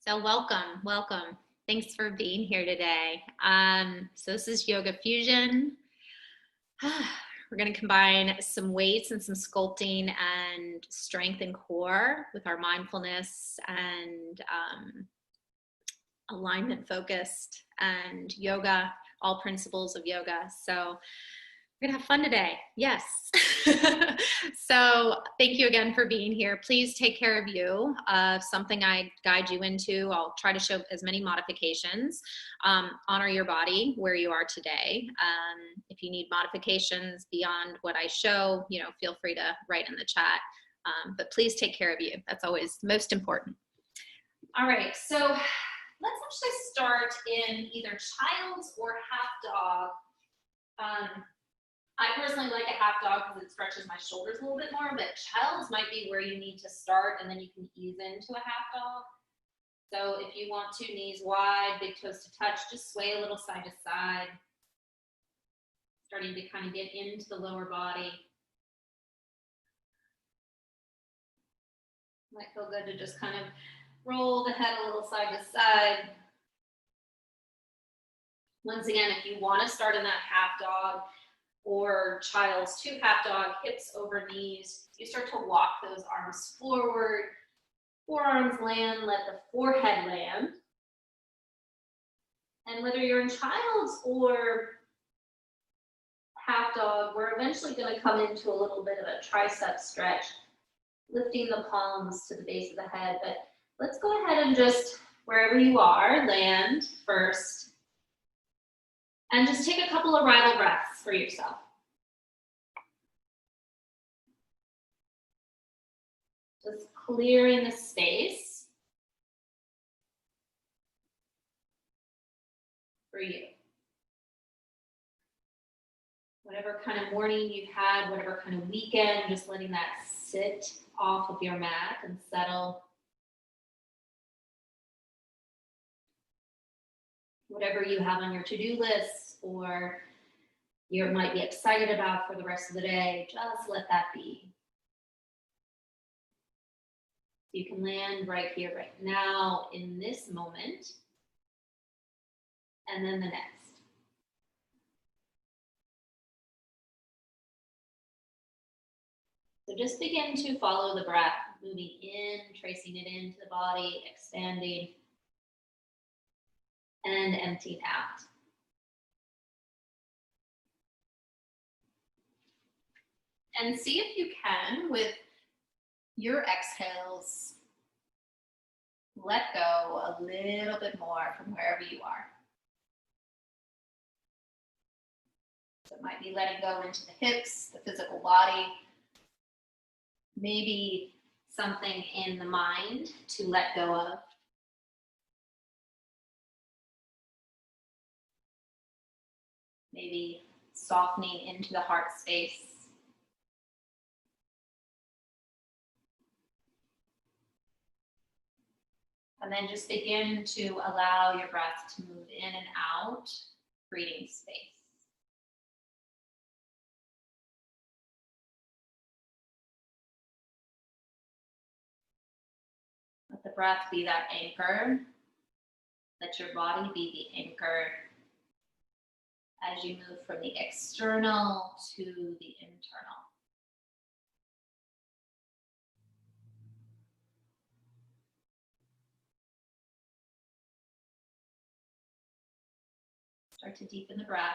So welcome. Thanks for being here today. So this is Yoga Fusion. We're going to combine some weights and some sculpting and strength and core with our mindfulness and alignment focused and yoga, all principles of yoga. So we're gonna have fun today. Yes. So thank you again for being here. Please take care of you. Something I guide you into, I'll try to show as many modifications. Honor your body where you are today. If you need modifications beyond what I show, feel free to write in the chat. But please take care of you. That's always most important. All right, so let's actually start in either child's or half dog. I personally like a half dog because it stretches my shoulders a little bit more, but child's might be where you need to start and then you can ease into a half dog. So if you want two knees wide, big toes to touch, just sway a little side to side. Starting to kind of get into the lower body. Might feel good to just kind of roll the head a little side to side. Once again, if you want to start in that half dog, or child's two half dog, hips over knees. You start to walk those arms forward, forearms land, let the forehead land. And whether you're in child's or half dog, we're eventually going to come into a little bit of a tricep stretch, lifting the palms to the base of the head. But let's go ahead and just, wherever you are, land first. And just take a couple of rival breaths for yourself. Just clearing the space for you. Whatever kind of morning you've had, whatever kind of weekend, just letting that sit off of your mat and settle. Whatever you have on your to-do list or you might be excited about for the rest of the day, just let that be. You can land right here, right now, in this moment, and then the next. So just begin to follow the breath, moving in, tracing it into the body, expanding, and emptying out. And see if you can, with your exhales, let go a little bit more from wherever you are. So it might be letting go into the hips, the physical body, maybe something in the mind to let go of. Maybe softening into the heart space. And then just begin to allow your breath to move in and out, creating space. Let the breath be that anchor. Let your body be the anchor as you move from the external to the internal. Start to deepen the breath.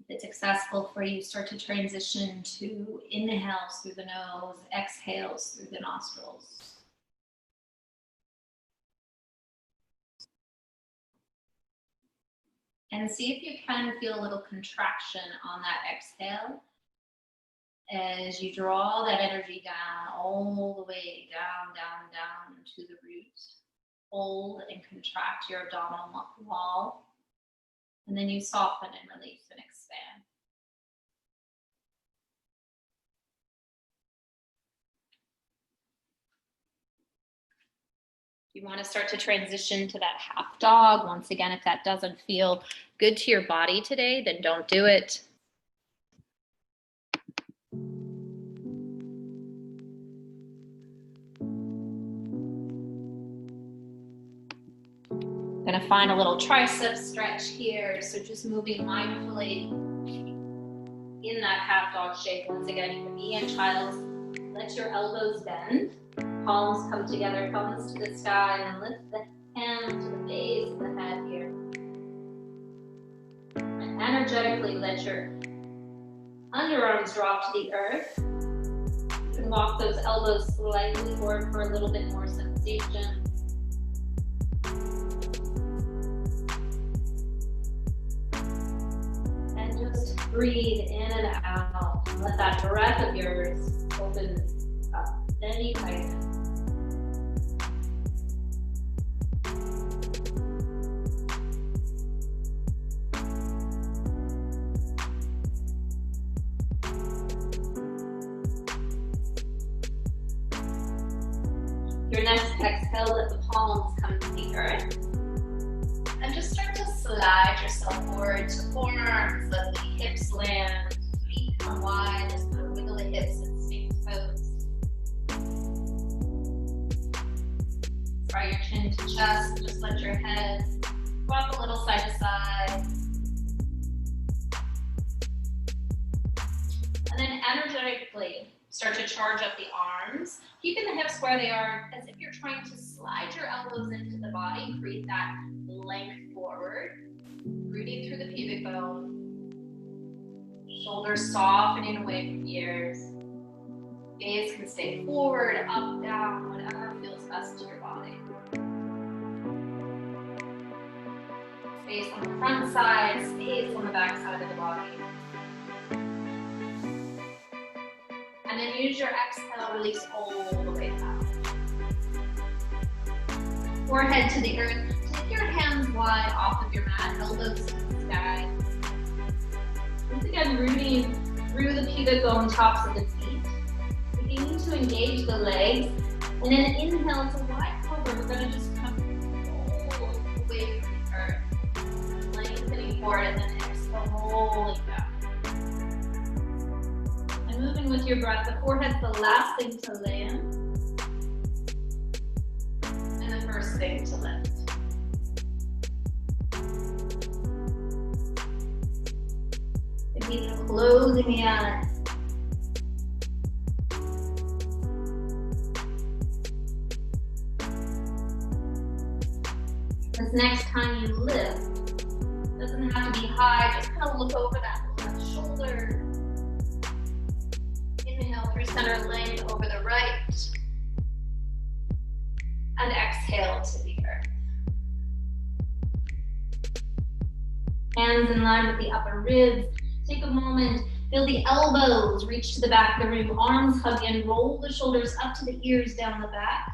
If it's accessible for you, start to transition to inhales through the nose, exhales through the nostrils. And see if you can feel a little contraction on that exhale as you draw that energy down, all the way down, down, down to the root. Hold and contract your abdominal wall. And then you soften and release and expand. You want to start to transition to that half dog. Once again, if that doesn't feel good to your body today, then don't do it. I'm going to find a little tricep stretch here. So just moving mindfully in that half dog shape. Once again, you can be in child's. Let your elbows bend. Palms come together, thumbs to the sky, and then lift the hands to the base of the head here. And energetically let your underarms drop to the earth. You can walk those elbows slightly forward for a little bit more sensation. And just breathe in and out. Let that breath of yours open up any tightness. Your next exhale, let the palms come to the earth. And just start to slide yourself forward to forearms, let the hips land, feet come wide, just kind of wiggle the hips and sink toes. Draw your chin to chest, just let your head rock a little side to side. And then energetically, start to charge up the arms, keeping the hips where they are as if you're trying to slide your elbows into the body, create that length forward, rooting through the pubic bone, shoulders softening away from ears, gaze can stay forward, up, down, whatever feels best to your body. Space on the front side, space on the back side of the body. And then use your exhale, release all the way down. Forehead to the earth. Take your hands wide off of your mat, elbows to the sky. Once again, rooting through the pubic bone tops of the feet. Beginning to engage the legs. And then inhale to wide cobra. We're going to just come all away from the earth. Lengthening forward and then exhale, rolling down. Moving with your breath, the forehead's the last thing to land, and the first thing to lift. And even closing the eyes. This next time you lift, doesn't have to be high, just kind of look over that left shoulder. Inhale through center length over the right. And exhale to the earth. Hands in line with the upper ribs. Take a moment, feel the elbows reach to the back of the room. Arms hug in, roll the shoulders up to the ears down the back.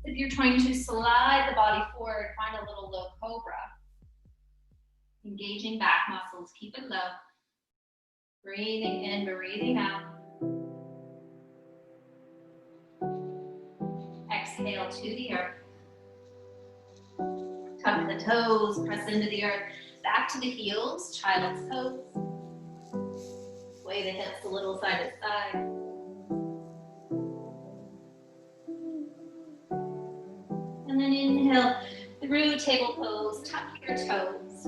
If you're trying to slide the body forward, find a little low cobra. Engaging back muscles, keep it low. Breathing in, breathing out. Exhale to the earth. Tuck the toes, press into the earth. Back to the heels, child's pose. Sway the hips a little side to side. And then inhale through table pose, tuck your toes.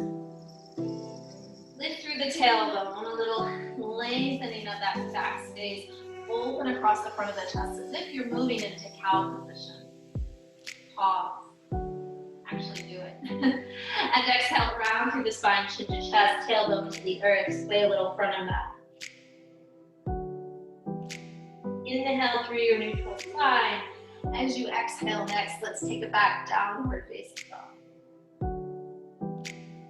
Lift through the tailbone, a little lengthening of that back space. Open across the front of the chest as if you're moving into cow position. Pause. Actually do it. And exhale, round through the spine, chin to chest, tailbone to the earth. Sway a little front and back. Inhale through your neutral spine. As you exhale next, let's take it back, downward facing dog.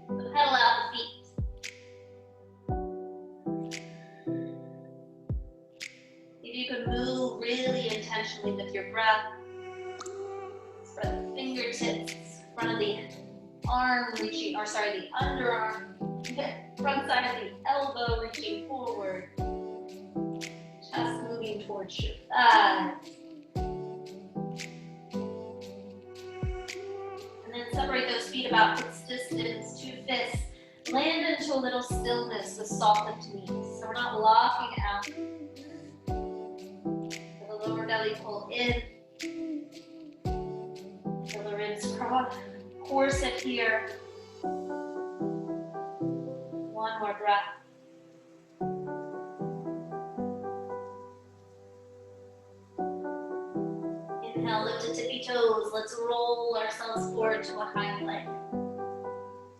So pedal out the feet. You can move really intentionally with your breath. Spread the fingertips, front of the arm reaching, or sorry, the underarm, front side of the elbow reaching forward. Chest moving towards your thighs. Separate those feet about hips distance, 2 fists. Land into a little stillness with softened knees. So we're not locking out. Feel the lower belly pull in. Feel the ribs corset here. One more breath. Inhale, lift to tippy toes. Let's roll ourselves forward to a high plank.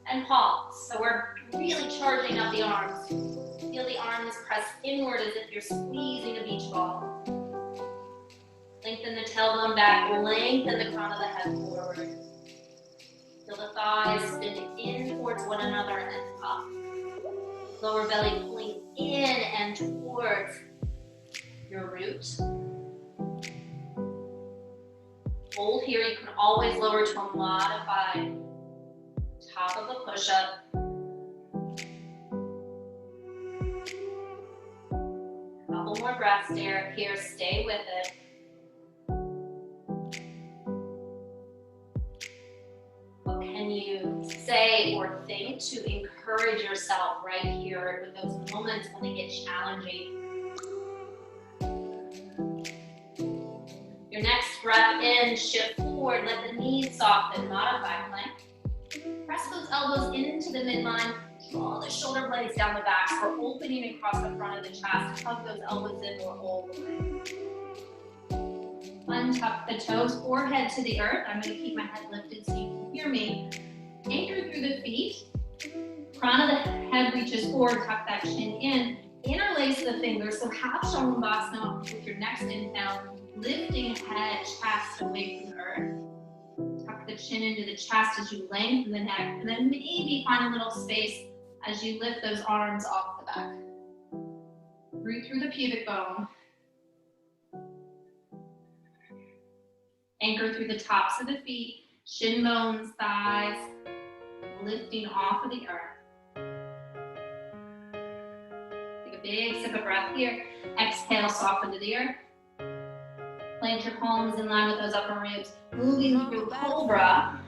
And pause. So we're really charging up the arms. Feel the arms press inward as if you're squeezing a beach ball. Lengthen the tailbone back, lengthen the crown of the head forward. Feel the thighs spin in towards one another and up. Lower belly pulling in and towards your root. Hold here. You can always lower to a modified top of a push-up. Couple more breaths there. Here, stay with it. What can you say or think to encourage yourself right here with those moments when they get challenging? Your next breath in, shift forward, let the knees soften, modified plank. Press those elbows into the midline, draw the shoulder blades down the back. So we're opening across the front of the chest, hug those elbows in or all the way. Untuck the toes, forehead to the earth. I'm going to keep my head lifted so you can hear me. Anchor through the feet. Crown of the head reaches forward, tuck that chin in. Interlace the fingers, so half Shalabhasana with your next inhale, lifting head, chest away from the earth. Tuck the chin into the chest as you lengthen the neck, and then maybe find a little space as you lift those arms off the back. Root through the pubic bone. Anchor through the tops of the feet, shin bones, thighs, lifting off of the earth. Take a big sip of breath here. Exhale, soften to the earth. Plant your palms in line with those upper ribs. Moving through Cobra.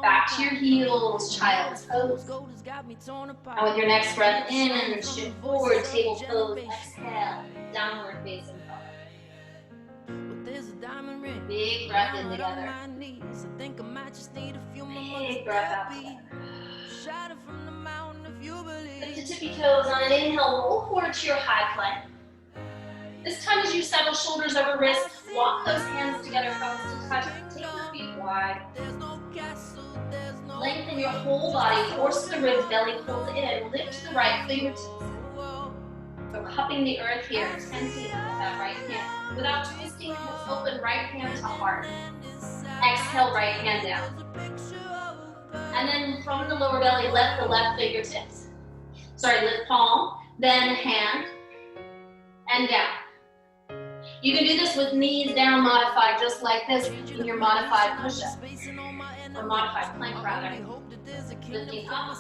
Back to your heels, child's pose. And with your next breath in, and shift forward, table pose. Exhale, downward facing dog. Big breath in together. Big breath out together. Lift the tippy toes on an inhale, roll forward to your high plank. This time as you settle shoulders over wrists, walk those hands together, thumbs to touch, take your feet wide. Lengthen your whole body, force the ribs, belly pulls in, lift the right fingertips. So cupping the earth here, tenting with that right hand. Without twisting, hips open, right hand to heart. Exhale, right hand down. And then from the lower belly, lift the left fingertips. Lift palm, then hand, and down. You can do this with knees down, modified, just like this in your modified push-up, or modified plank rather. Lifting up,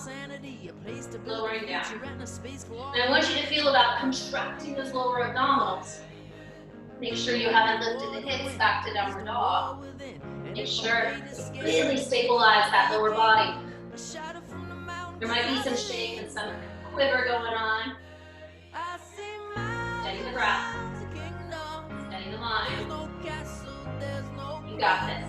lowering down. And I want you to feel about contracting those lower abdominals. Make sure you haven't lifted the hips back to downward dog. Make sure to really stabilize that lower body. There might be some shake and some quiver going on. Steady the breath. Steady the mind. You got this.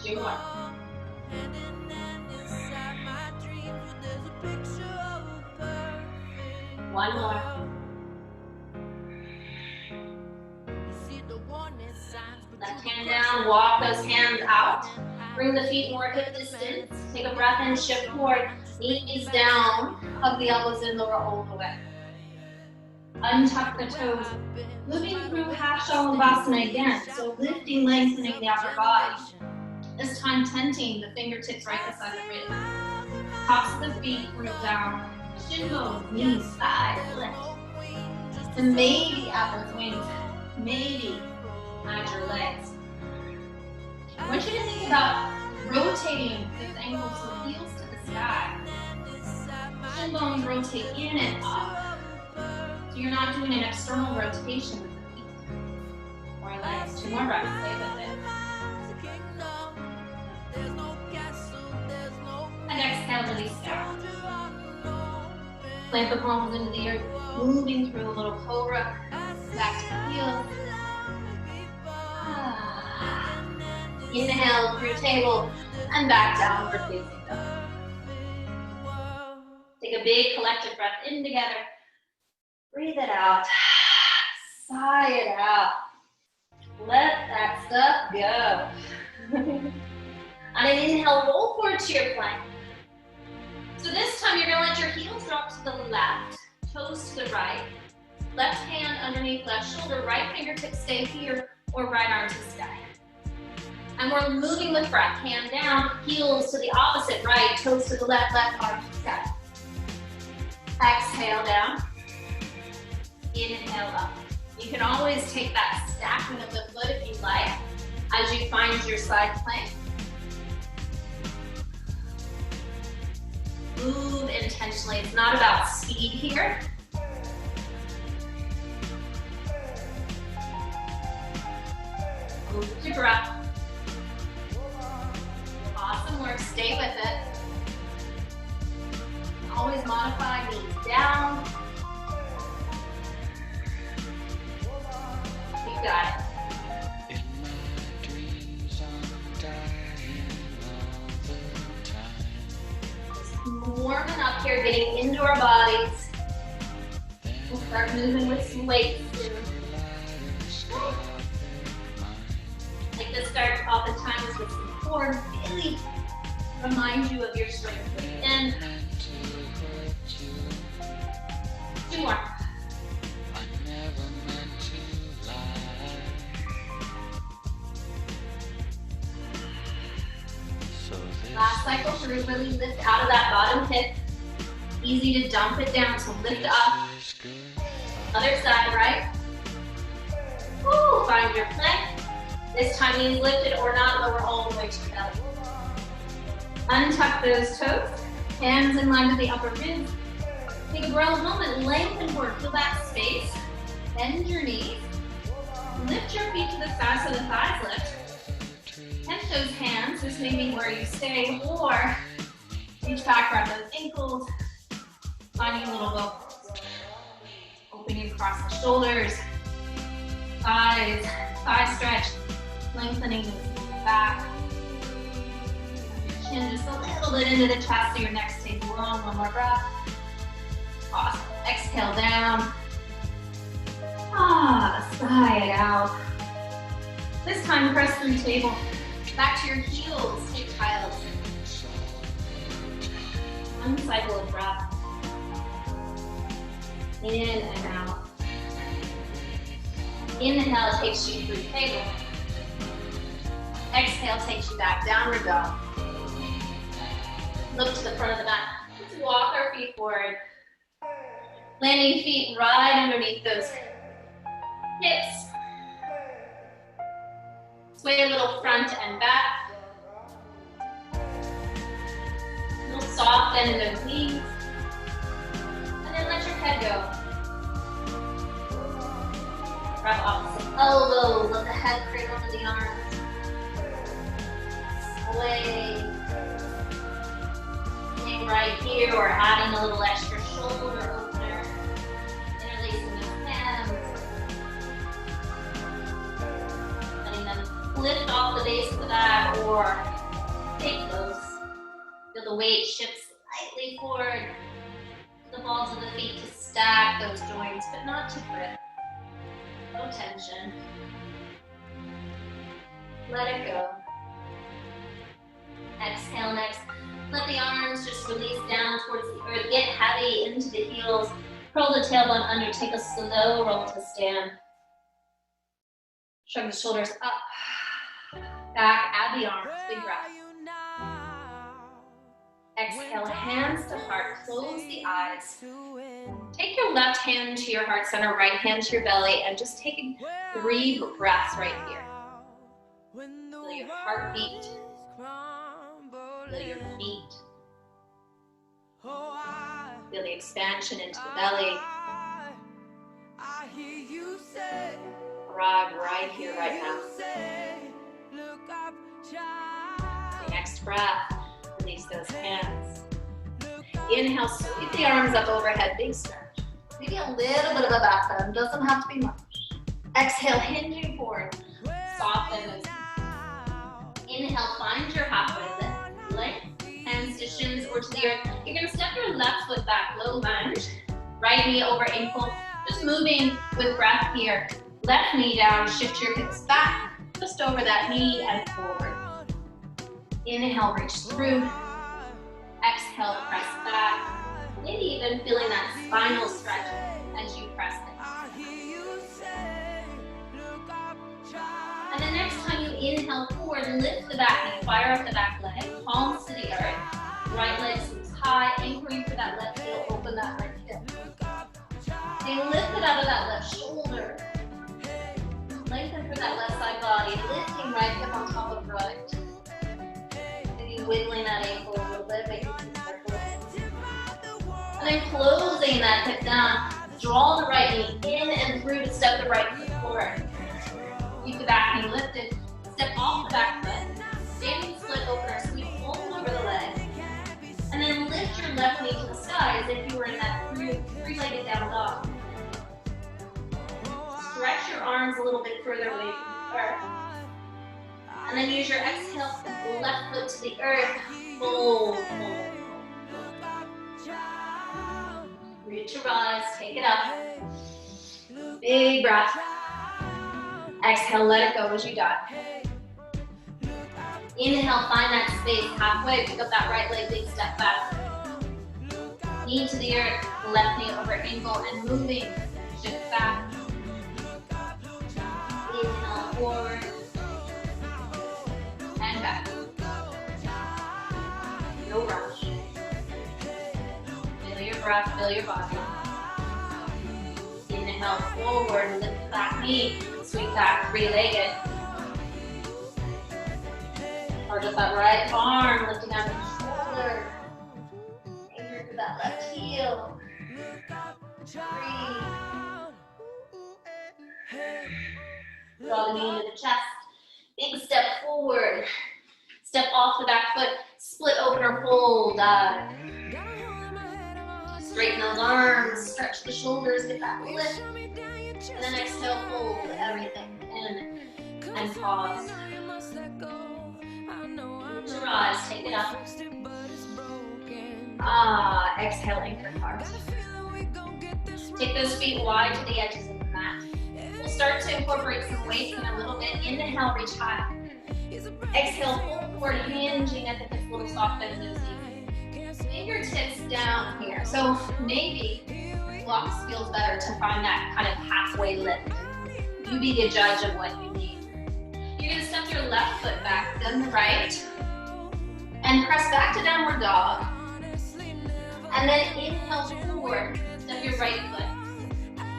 2 more. One more. Left hand down, walk those hands out. Bring the feet more hip distance. Take a breath in, shift forward. Knees down, hug the elbows in, lower all the way. Untuck the toes. Moving through half Shalabhasana again. So lifting, lengthening the upper body. This time tenting the fingertips right beside the ribs. Tops of the feet, root down. Shin bones, knees, thighs, lift. And maybe out those wings. Maybe hide your legs. I want you to think about rotating those ankles so heels to the sky. Shin bones rotate in and up. So you're not doing an external rotation with the feet or legs. 2 more breaths, stay with it. And exhale, release down. Plant the palms into the earth, moving through a little cobra, back to the heels. Inhale through table and back down for facing dog. Take a big collective breath in together. Breathe it out. Sigh it out. Let that stuff go. On an inhale, roll forward to your plank. So this time you're going to let your heels drop to the left, toes to the right, left hand underneath left shoulder, right fingertips stay here, or right arm to sky. And we're moving with breath, hand down, heels to the opposite, right, toes to the left, left arm to sky. Exhale down, inhale up. You can always take that stacking of the foot if you like, as you find your side plank. Move intentionally. It's not about speed here. Move with your breath. Awesome work. Stay with it. Always modify, knees down. You got it. Warming up here, getting into our bodies. We'll start moving with some weights soon. Like to start oftentimes with some core, really remind you of your strength within. 2 more. Last cycle through, really lift out of that bottom hip. Easy to dump it down, so lift up. Other side, right? Woo, find your plank. This time knees lifted or not, lower all the way to your belly. Untuck those toes, hands in line with the upper ribs. Take a brow moment, lengthen forward, feel that space. Bend your knees. Lift your feet to the side so the thighs lift. Catch those hands, this may be where you stay, or reach back, grab those ankles, finding a little bow. Opening across the shoulders, thighs, thigh stretch, lengthening the back. Your chin just a little bit into the chest so your neck stays long. 1 more breath. Awesome. Exhale down. Sigh it out. This time press through table. Back to your heels, take child's. 1 cycle of breath. In and out. Inhale takes you through table. Exhale takes you back, downward dog. Look to the front of the mat. Let's walk our feet forward. Landing feet right underneath those hips. Sway a little front and back. A little soft bend in those knees. And then let your head go. Grab opposite elbow, let the head cradle into the arms. Sway. Staying right here, or adding a little extra shoulder opener. Interlacing those hands. Letting them lift off the base of the back, or take those. Feel the weight shift slightly forward. The balls of the feet to stack those joints, but not to grip. No tension. Let it go. Exhale next. Let the arms just release down towards the earth. Get heavy into the heels. Curl the tailbone under. Take a slow roll to stand. Shrug the shoulders up. Back. Add the arms. Big breath. Exhale, hands to heart. Close the eyes. Take your left hand to your heart center, right hand to your belly, and just take 3 breaths right here. Feel your heartbeat. Feel your feet. Feel the expansion into the belly. Arrive right here, right now. The next breath, release those hands. Inhale, sweep the arms up overhead, big stretch. Maybe a little bit of a back bend, doesn't have to be much. Exhale, hinging forward, soften those knees. Inhale, find your halfway lift. Length, hands to shins or to the earth. You're gonna step your left foot back, low lunge. Right knee over ankle, just moving with breath here. Left knee down, shift your hips back, just over that knee and forward. Inhale, reach through. Exhale, press back. Maybe even feeling that spinal stretch as you press it. And the next time you inhale forward, lift the back knee, fire up the back leg, palms to the earth. Right leg sits high, anchoring for that left heel, open that right hip. And lift it out of that left shoulder. Lengthen for that left side body, lifting right hip on top of right. Maybe wiggling that ankle a little bit, making some circles. And then closing that hip down, draw the right knee in and through to step the right foot forward. Keep the back knee lifted, step off the back foot, standing split opener, sweep fold over the leg, and then lift your left knee to the side as if you were in that three-legged down dog. Stretch your arms a little bit further away from the earth. And then use your exhale, left foot to the earth, fold, fold. Reach to rise, take it up. Big breath. Exhale, let it go as you dive. Inhale, find that space halfway, pick up that right leg, big step back. Knee to the earth, left knee over ankle, and moving, shift back. Inhale, forward, and back. No rush. Feel your breath, feel your body. Inhale, forward, lift the back knee, sweep back, three-legged. Charge up that right arm, lifting out the shoulder. Anchor to that left heel. Breathe. Draw the knee into the chest. Big step forward. Step off the back foot. Split opener, fold, dive. Straighten those arms. Stretch the shoulders. Get that lift. And then exhale, fold everything in. And pause. To rise, take it up. Exhale, anchor heart. Take those feet wide to the edges of the mat. We'll start to incorporate some weights in a little bit. Inhale, reach high. Exhale, fold forward, hinging at the hips, a little soft bend in those knees. Fingertips down here. So maybe blocks feels better to find that kind of halfway lift. You be the judge of what you need. You're gonna step your left foot back, then the right, and press back to downward dog. And then inhale forward, step your right foot,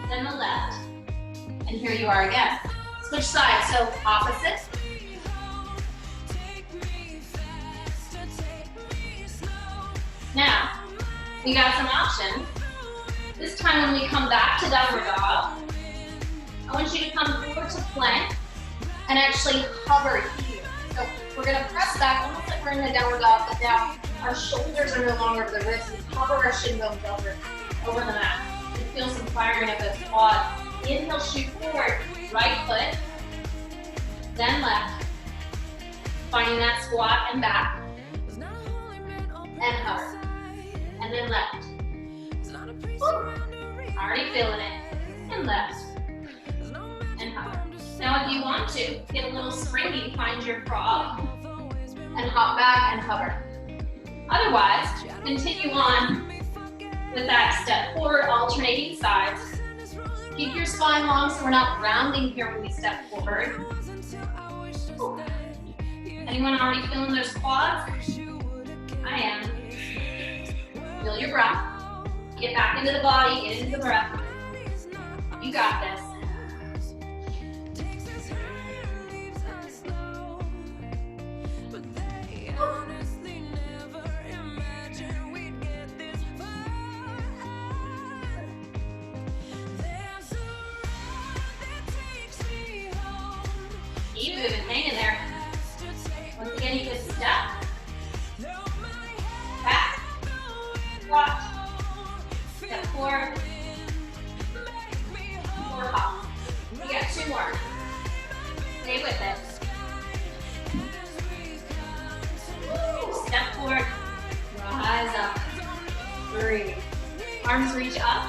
then the left, and here you are again. Switch sides, so opposite. Now, we got some options. This time when we come back to downward dog, I want you to come forward to plank and actually hover here. So we're gonna press back almost like we're in the downward dog, but now our shoulders are no longer over the wrists. We hover our shin bones over the mat. You feel some firing of those quads. Inhale, shoot forward, right foot, then left. Finding that squat and back, and hover, and then left. Woo. Already feeling it, and left, and hover. Now if you want to, get a little springy, find your frog, and hop back and hover. Otherwise, continue on with that step forward, alternating sides. Keep your spine long so we're not rounding here when we step forward. Ooh. Anyone already feeling those quads? I am. Feel your breath. Get back into the body, get into the breath. You got this. Keep moving, hang in there. Once again, you could step, back, squat, step forward, forward hop. You got 2 more. Stay with it. Woo. Step forward, rise up, breathe. Arms reach up,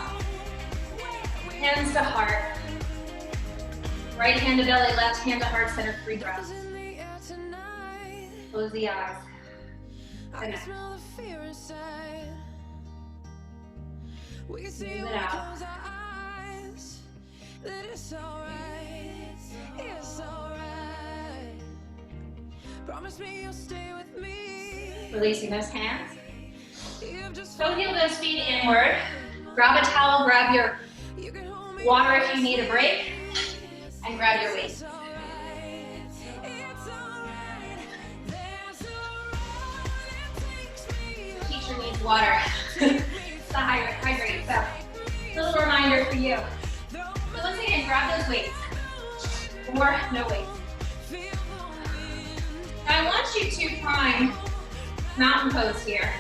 hands to heart. Right hand to belly, left hand to heart center, 3 breaths. Close the eyes. Connect. Move it out. Releasing those hands. So heel those feet inward. Grab a towel, grab your water if you need a break, and grab your weights. Teacher needs water. To hydrate. So, little reminder for you. So once again, grab those weights. Or no weights. Now I want you to find mountain pose here.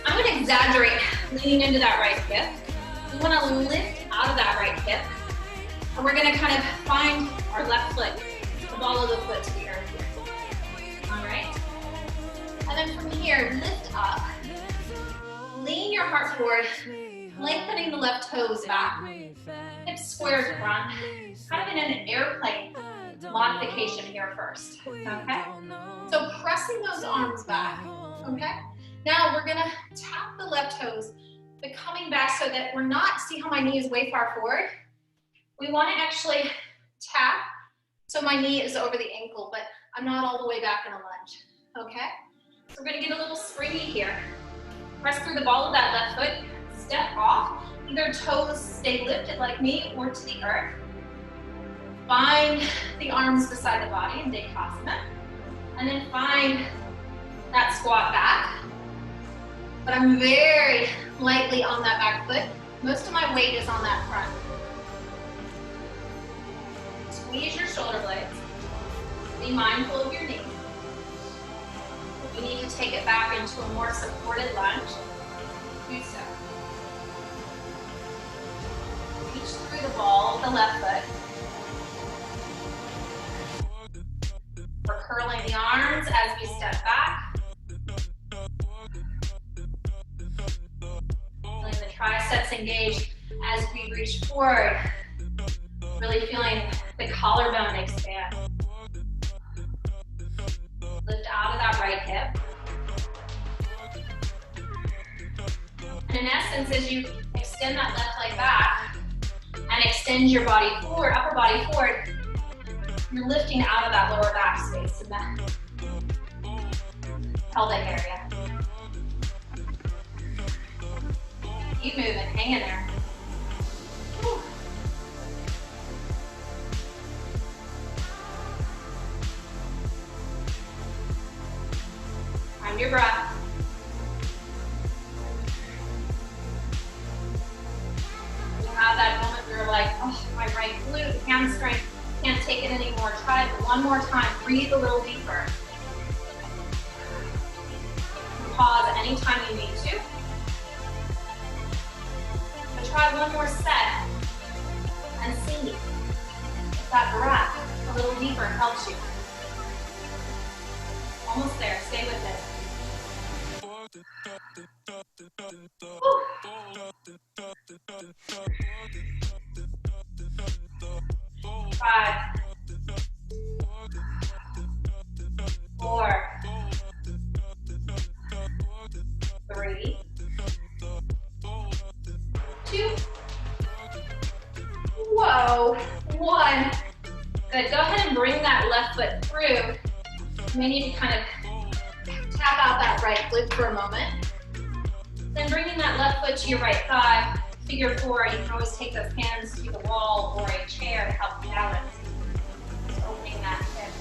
I'm going to exaggerate leaning into that right hip. We want to lift out of that right hip. And we're going to kind of find our left foot, the ball of the foot to the earth here. All right? And then from here, lift up. Lean your heart forward, lengthening the left toes back. Hips squared front. Kind of in an airplane modification here first. Okay? So pressing those arms back. Okay? Now we're gonna tap the left toes, but coming back so that we're not, see how my knee is way far forward? We wanna actually tap so my knee is over the ankle, but I'm not all the way back in a lunge, okay? So we're gonna get a little springy here. Press through the ball of that left foot, step off. Either toes stay lifted like me or to the earth. Find the arms beside the body in Dekasana. And then find that squat back. But I'm very lightly on that back foot. Most of my weight is on that front. Squeeze your shoulder blades. Be mindful of your knee. If you need to take it back into a more supported lunge, do so. Reach through the ball of the left foot. We're curling the arms as we step back. Feeling the triceps engage as we reach forward. Really feeling the collarbone expand. Lift out of that right hip. And in essence, as you extend that left leg back and extend your body forward, upper body forward, you're lifting out of that lower back space in that pelvic area. Keep moving, hang in there. Whew. Find your breath. You have that moment where you're like, oh, my right glute, hamstring, can't take it anymore. Try it one more time. Breathe a little deeper. Pause anytime you need to. But try one more set and see if that breath a little deeper helps you. Almost there. Stay with it. Woo. 5, 4, 3, 2, whoa, 1. Good. Go ahead and bring that left foot through. You may need to kind of tap out that right glute for a moment. Then bringing that left foot to your right thigh. Figure 4, you can always take those hands to the wall or a chair to help balance. Just opening that hip.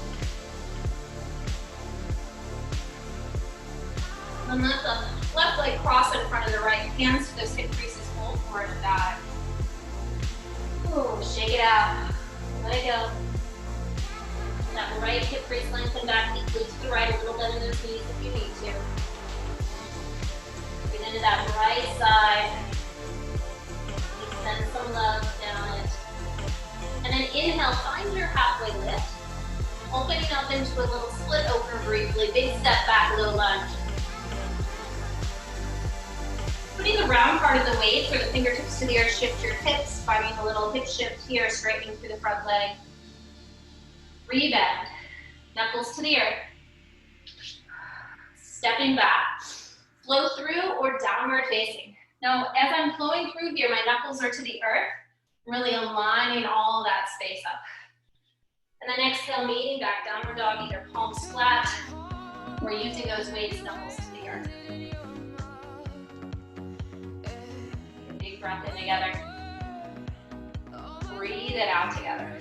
And let the left leg cross in front of the right. Hands to those hip creases, hold forward and dive. Ooh, shake it out. Let it go. Increase lengthen back deeply to the right, a little bit in those knees if you need to. Get into that right side. Send some love down it. And then inhale, find your halfway lift. Opening up into a little split opener briefly. Big step back, low lunge. Putting the round part of the weight for the fingertips to the earth, shift your hips, finding a little hip shift here, straightening through the front leg. Rebend, knuckles to the earth. Stepping back, flow through or downward facing. Now, as I'm flowing through here, my knuckles are to the earth, really aligning all that space up. And then exhale, meeting back, downward dog, either palms flat or using those weights, knuckles to the earth. Big breath in together. Breathe it out together.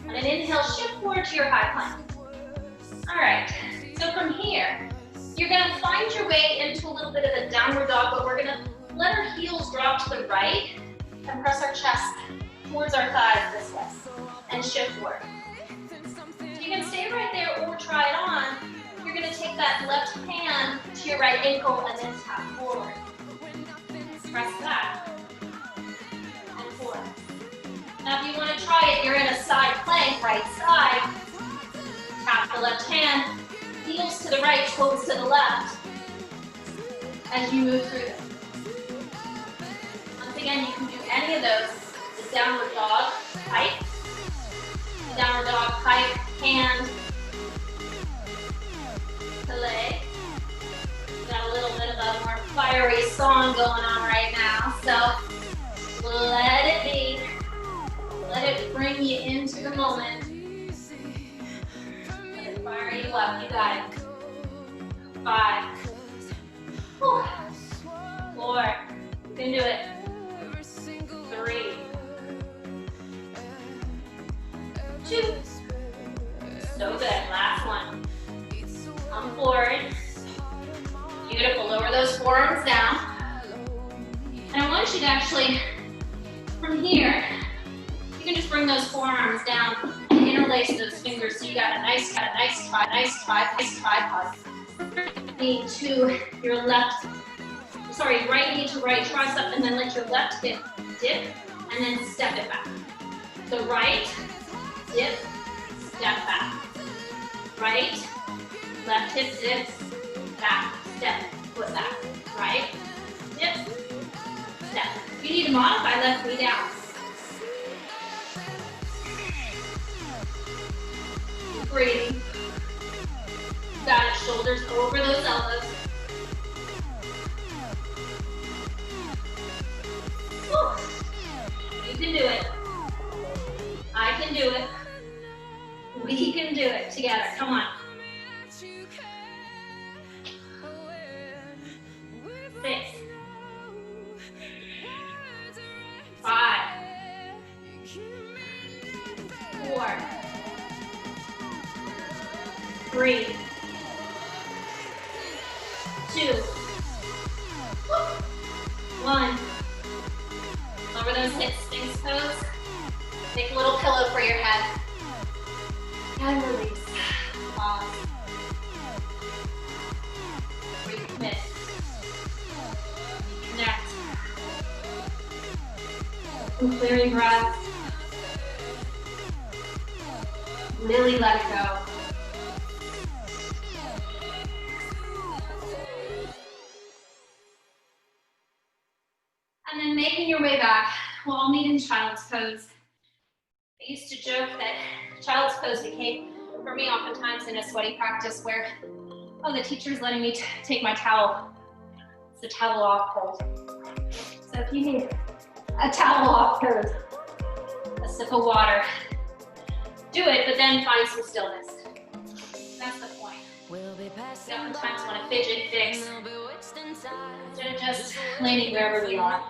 And then inhale, shift forward to your high plank. All right, so from here, you're gonna find your way into a little bit of a downward dog, but we're gonna let our heels drop to the right and press our chest towards our thighs this way and shift forward. So you can stay right there or try it on. You're gonna take that left hand to your right ankle and then tap forward. Press back and forward. Now if you wanna try it, you're in a side plank, right side. Tap the left hand, heels to the right, toes to the left as you move through this. Once again, you can do any of those. The downward dog, pike. The downward dog, pike, hand to leg. Got a little bit of a more fiery song going on right now, so let it be. Let it bring you into the moment. Let it fire you up. You got it. 5. Whew. 4. You can do it. 3. 2. So good. Last one. Come forward. Beautiful. Lower those forearms down. And I want you to actually, from here, you can just bring those forearms down and interlace those fingers so you got a nice tripod. Knee to your left, right knee to right tricep, and then let your left hip dip, and then step it back. So right, dip, step back. Right, left hip dip, back, step, foot back. Right, dip, step. You need to modify left knee down. Breathing. Got it, shoulders over those elbows. Whew. You can do it. I can do it. We can do it together. Come on. 6. 5. 4. 3. 2. 1. Lower those hips, Sphinx pose. Take a little pillow for your head. And release. Pause. Recommit. Connect. And clearing breath. Really let it go. And then making your way back, we'll all meet in child's pose. I used to joke that child's pose became, for me, oftentimes in a sweaty practice where, oh, the teacher's letting me take my towel. It's a towel off pose. So if you need a towel off pose, a sip of water, do it, but then find some stillness. That's the point. We oftentimes want to fidget, fix, instead of just landing wherever we are.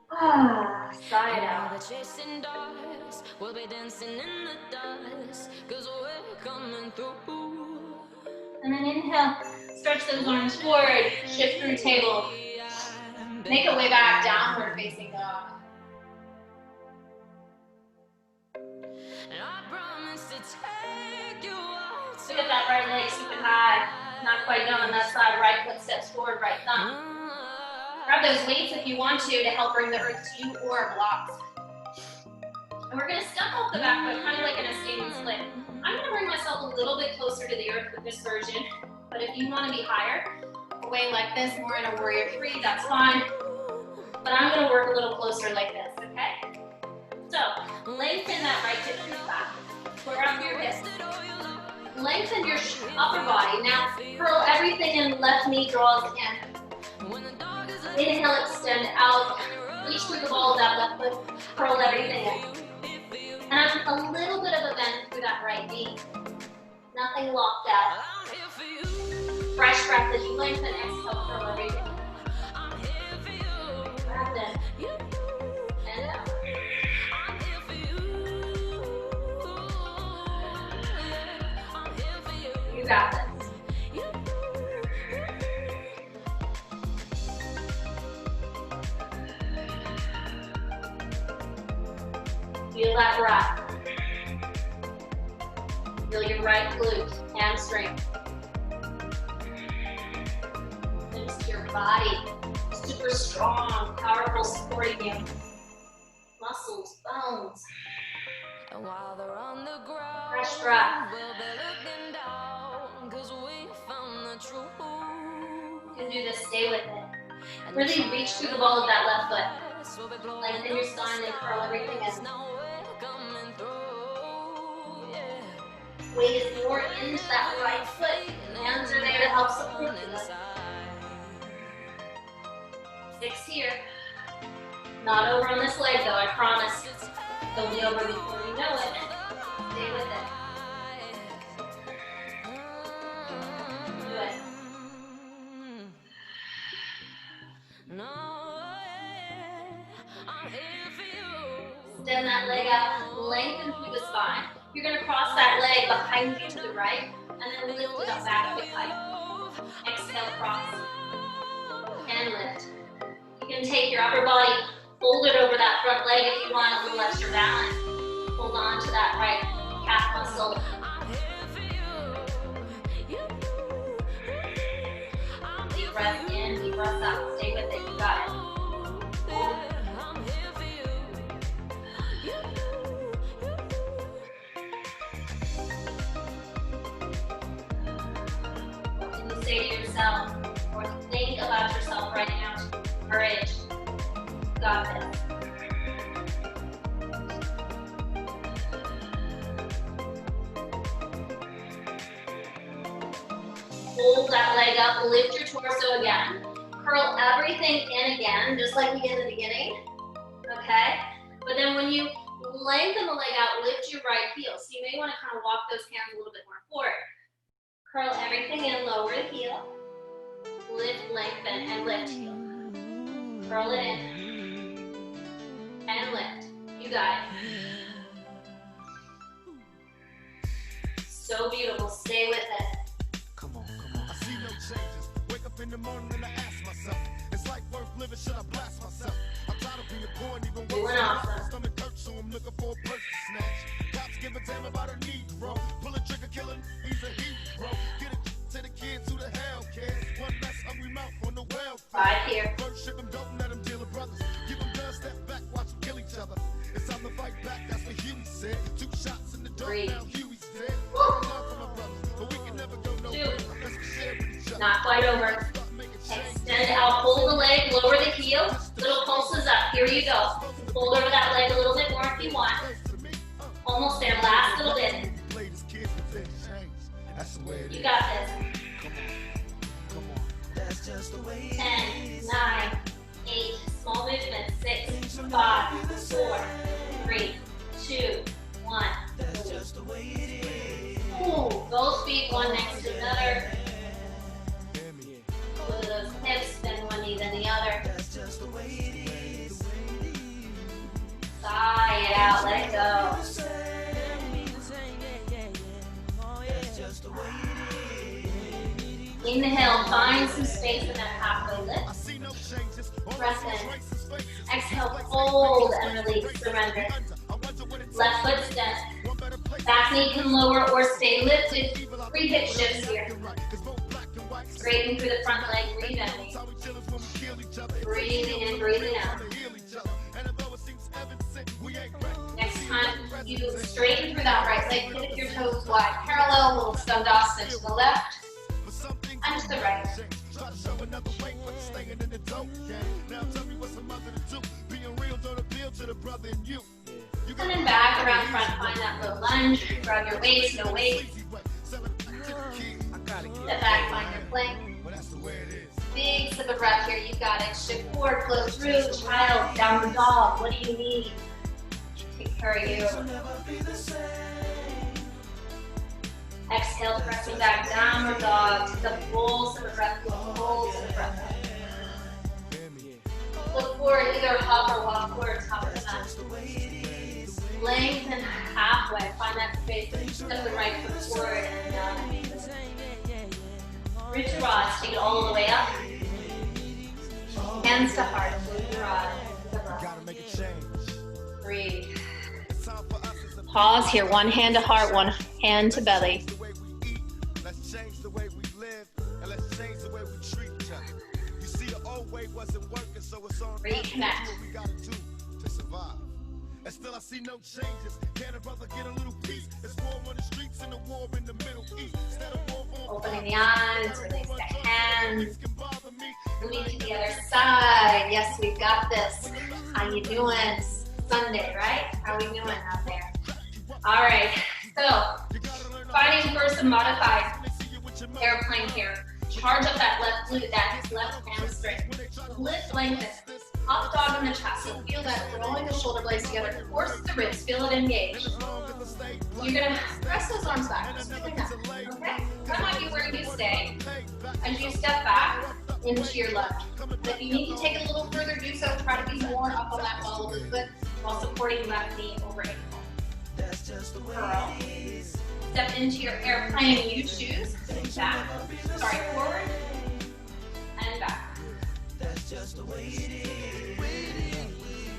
Ah, sigh it out. And then inhale, stretch those arms forward, shift through table. Make a way back, downward facing dog. Look at that right leg super high. Not quite going that side. Right foot steps forward, right thumb. Grab those weights if you want to help bring the earth to you or blocks. And we're going to step off the back foot, kind of like in a standing split. I'm going to bring myself a little bit closer to the earth with this version. But if you want to be higher, away like this, more in a warrior three, that's fine. But I'm going to work a little closer like this, okay? So, lengthen that right hip crease back. Square up your hips. Lengthen your upper body. Now, curl everything in, left knee draws in. Inhale, extend out. Reach through the ball of that left foot. Curl everything in. And a little bit of a bend through that right knee. Nothing locked out. Fresh breath as you lengthen. Exhale, curl everything. Grab them. And out. You got this. Feel that breath. Feel your right glute, hamstring. Notice your body, super strong, powerful, supporting you. Muscles, bones. And while they're on the ground, fresh breath. You can do this, stay with it. Really reach through the ball of that left foot. Lengthen your spine and curl everything in. Weight is more into that right foot. Hands are there to help support you. 6 here. Not over on this leg though, I promise. It'll be over before you know it. Stay with it. Good. Extend that leg out, lengthen through the spine. You're going to cross that leg behind you to the right, and then lift it up back to height. Exhale, cross, and lift. You can take your upper body, fold it over that front leg if you want a little extra balance. Hold on to that right calf muscle. Deep breath in, deep breath out. Stay with it, you got it. Say to yourself, or think about yourself right now, courage, got this. Hold that leg up, lift your torso again. Curl everything in again, just like we did in the beginning, okay? But then when you lengthen the leg out, lift your right heel. So you may want to kind of walk those hands a little bit more forward. Curl everything in, lower the heel. Lift, lengthen, and lift heel. Curl it in. And lift. You got it. So beautiful. Stay with it. Come on, come on. I see no changes. Wake up in the morning and I ask myself, it's life worth living? Should I blast myself? I'm tired of being poor and even worse. Doing awesome. Stomach hurts, so I'm looking for a purse to snatch. Cops give a damn about a Negro. Pull a trigger, killing, he's a hero. Get it to the kids who the hell cares. One less hungry mouth on the welfare. 5 here. First ship them, don't let them deal with brothers. Give them guns, step back, watch them kill each other. It's time to fight back, that's what Huey said. 2 shots in the dark, 3. now Huey's dead. But we can never go nowhere. Let's share with each other. Not quite over. Extend out, hold the leg, lower the heel. Little pulses up. Here you go. Fold over that leg a little bit more if you want. Almost there. Last little bit. You got this. 10, 9, 8. Small movement. 6, 5, 4, 3, 2, 1. Ooh, both feet one next to another. Look at those hips, bend one knee, then the other. Sigh it out, let it go. Inhale, find some space in that halfway lift. Breath in. Exhale, hold and release, surrender. Left foot step. Back knee can lower or stay lifted. 3 hip shifts here. Straighten through the front leg, rebending. Breathing in, breathing out. Next time you straighten through that right leg, pivot your toes wide, parallel, little Skandasana to the left and to the right. And then back around front, find that low lunge, grab your waist, no weight. Step back, find your plank. Big sip of breath here, you got it. Shift forward, flow through, child, downward dog. What do you need? Take care of you. Exhale, pressing back, downward dog. Take a full sip of breath, full sip of breath. Look forward, either hop or walk forward, top of the mat. Lengthen halfway, find that space, step the right foot forward and down. Reach your rods, take it all the way up. Hands to heart, move your rod. Breathe. Pause here, one hand to heart, one hand to belly. Let's change the way we live and let's change the way we treat each other. You see, the old way wasn't working, so it's on reconnect. What we gotta do to survive. And still I see no changes. Can a brother get a little peace? It's war on the streets and a war in the Middle East. Instead of war on opening the eyes, release the hands. Moving to the other side. Yes, we've got this. How you doing? Sunday, right? How are we doing out there? All right. So, fighting for some modified airplane here. Charge up that left glute, that left hamstring. Lift, lengthen. Up dog in the chest. So feel that rolling the shoulder blades together. Force the ribs. Feel it engage. You're gonna press those arms back. Just like that. Okay? That might be where you stay as you step back into your left. But if you need to take it a little further, do so. Try to be more up on that ball of the foot while supporting left knee over ankle. Curl. Step into your airplane. You choose. Back. Sorry, forward and back.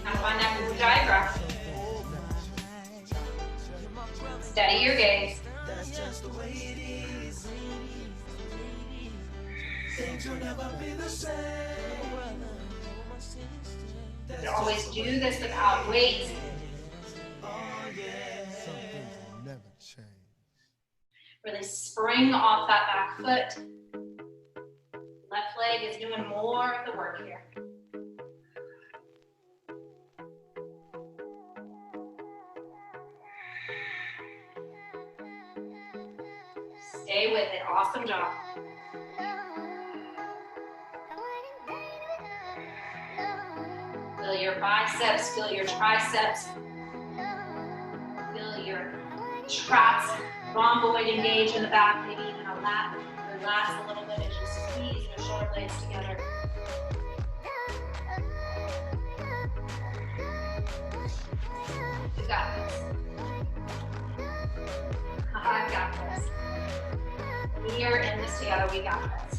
Now find that Ujjayi breath. Steady your gaze. You can always do this without weight. Really spring off that back foot. Left leg is doing more of the work here. Stay with it. Awesome job. Feel your biceps, feel your triceps, feel your traps, rhomboid engage in the back, maybe even a lat. Relax a little bit as you squeeze your shoulder blades together. You got this. I've got this. We are in this together. We got this.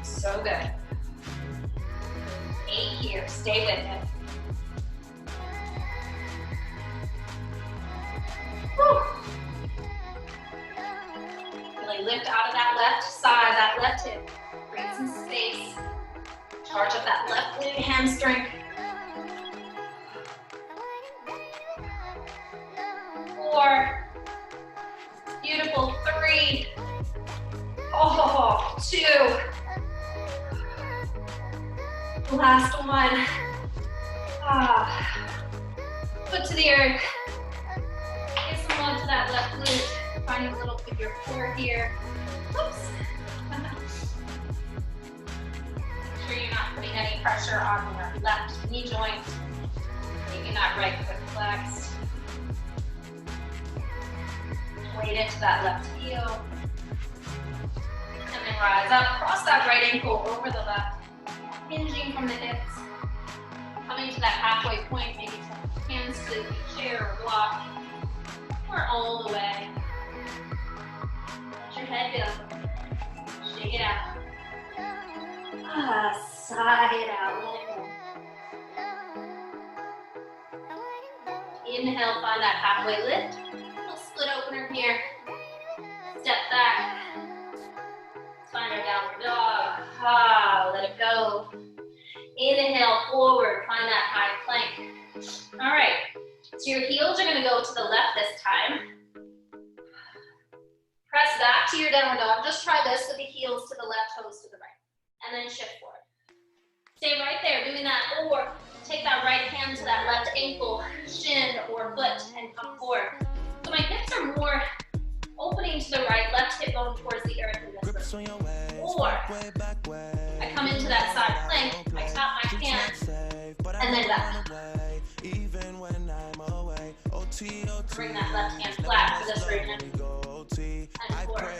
So good. 8 here. Stay with it. Woo. Really lift out of that left side, that left hip. Create some space. Charge up that left glute hamstring. 4. Beautiful. 3. Oh, 2. Last one. Foot to the earth. Give some love to that left glute. Finding a little bit of your core here. Oops. Make sure you're not putting any pressure on your left knee joint. Maybe not right foot flexed. Weight into that left heel. And then rise up. Cross that right ankle over the left. Hinging from the hips. Coming to that halfway point, maybe hands to the chair or block. Or all the way. Let your head go. Shake it out. Sigh it out. Let it go. Inhale, find that halfway lift. Little split opener here. Step back. Find our downward dog. Ah, let it go. Inhale, forward, find that high plank. All right, so your heels are gonna go to the left this time. Press back to your downward dog. Just try this with the heels to the left, toes to the right. And then shift forward. Stay right there doing that, or take that right hand to that left ankle, shin, or foot, and come forward. So my hips are more opening to the right, left hip bone towards the earth in this version. Or I come into that side plank, I tap my hands, and then back. Bring that left hand flat for this version. And forward.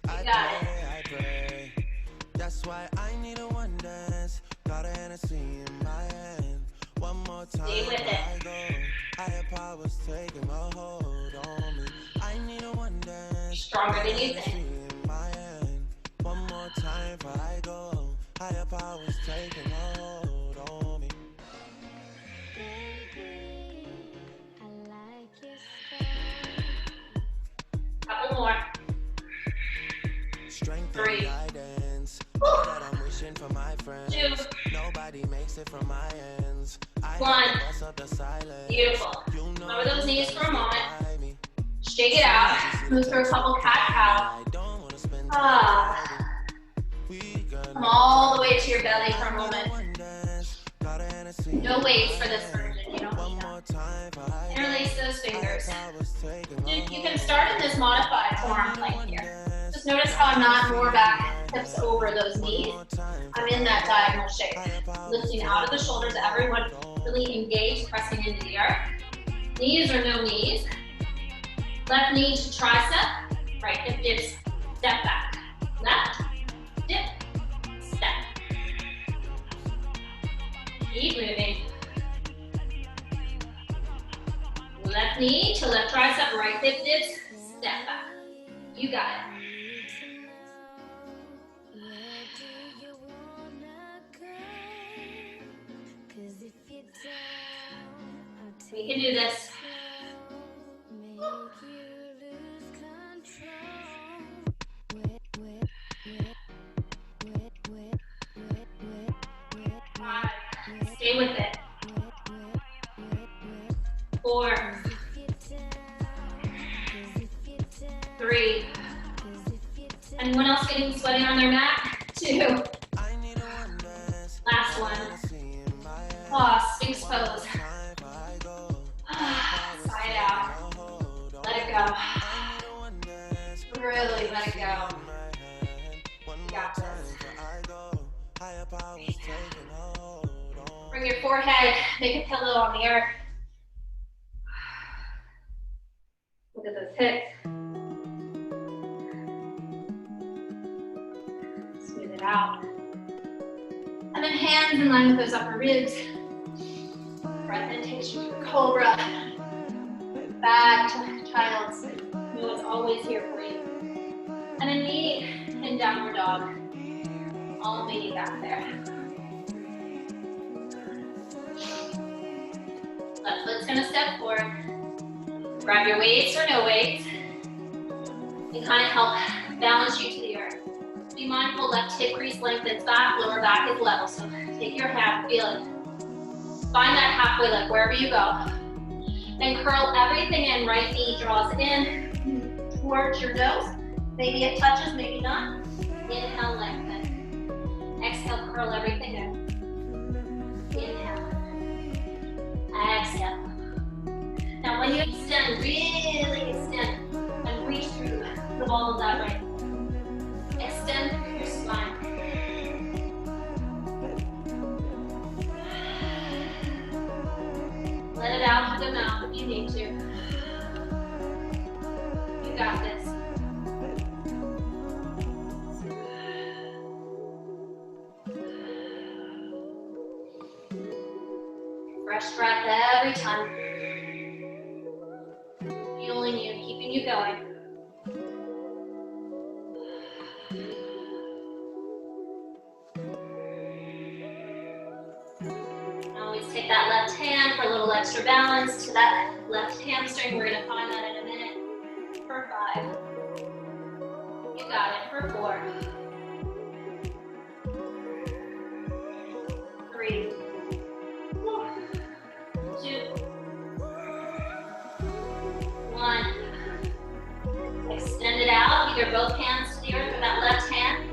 You got it. That's why I need a one dance. Got a Hennessy in my hand. One more time. Stay with it. Higher powers taking a hold on me. I need a one dance. Stronger than you think. One more time before I go. Higher powers taking a hold on me. Couple more. Strength 3. and guidance. All that I'm wishing for my friends. 2. Nobody makes it from my ends. 1. Beautiful. Lower those knees for a moment. Shake it out. Move through a couple cat-cow. Ah. Come all the way to your belly for a moment. No weights for this version. You don't need that. Interlace those fingers. You can start in this modified forearm plank here. Just notice how I'm not more back, hips over those knees. I'm in that diagonal shape. Lifting out of the shoulders, everyone really engaged, pressing into the earth. Knees or no knees. Left knee to tricep, right hip dips, step back. Left, dip, step. Keep moving. Left knee to left tricep, right hip dips, step back. You got it. We can do this. Stay with it. 4, 3. Anyone else getting sweaty on their mat? 2. Last one. Oh, Sphinx pose. Side out. Let it go. Really let it go. You got this. Bring your forehead, make a pillow on the earth. Look at those hips. Smooth it out. And then hands in line with those upper ribs. Breath in takes you to cobra. Back to child's pose, always here for you. And then knee and downward dog. All meeting back there. Left foot's gonna step forward. Grab your weights or no weights. They kind of help balance you to the earth. Be mindful, left hip crease lengthens back, lower back is level. So take your hand, feel it. Find that halfway lift wherever you go. Then curl everything in, right knee draws in towards your nose. Maybe it touches, maybe not. Inhale, lengthen. Exhale, curl everything in. Inhale. Exhale. Now when you extend, really extend and reach through the ball of that right. Extend through your spine. Let it out through the mouth if you need to. You got this. Fresh breath every time. Fueling you, keeping you going. Always take that left hand for a little extra balance to that left hamstring. We're gonna find that in a minute. For 5. You got it. For 4. 3. 2. 1. Extend it out, either both hands to the earth or that left hand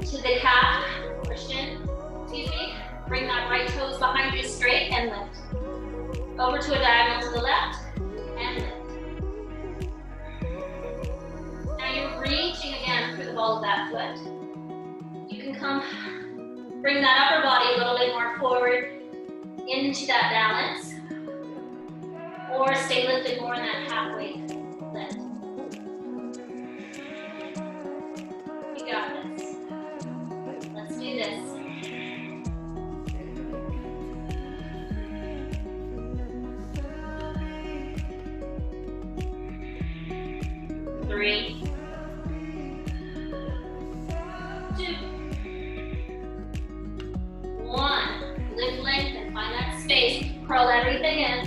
to the calf or shin, excuse me. Bring that right toes behind you straight and lift. Over to a diagonal to the left and lift. Now you're reaching again through the ball of that foot. You can bring that upper body a little bit more forward into that balance, or stay lifted more in that halfway lift. You got this. Let's do this. 3, 2, 1. Lift, lengthen, find that space. Curl everything in.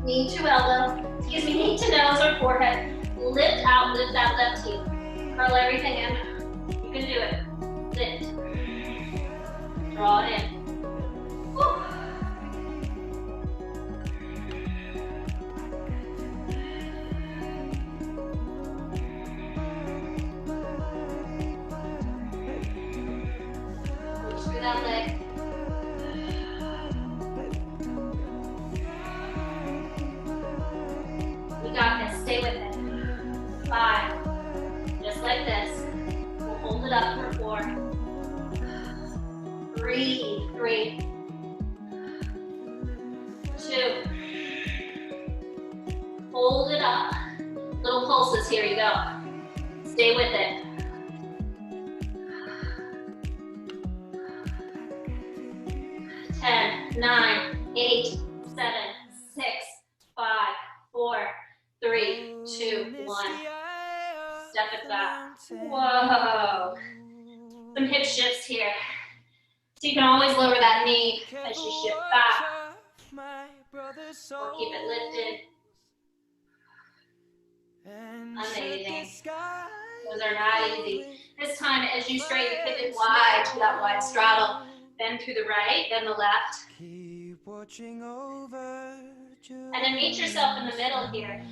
Knee to elbow, knee to nose or forehead. Lift out, lift that left heel. Curl everything in. You can do it. Lift. Draw it in. Woo. Push through that leg. You got this. Stay with it. 5. Just like this. We'll hold it up for 4. Breathe. 3, 2. Hold it up. Little pulses. Here you go. Stay with it. 10, 9, 8, 7, 6, 5, 4, 3, 2, 1. Step it back. Whoa. Some hip shifts here. So you can always lower that knee as you shift back. Or keep it lifted. Amazing. Those are not easy. This time, as you straighten, pivot wide to that wide straddle. Bend through the right, then the left. And then meet yourself in the middle here.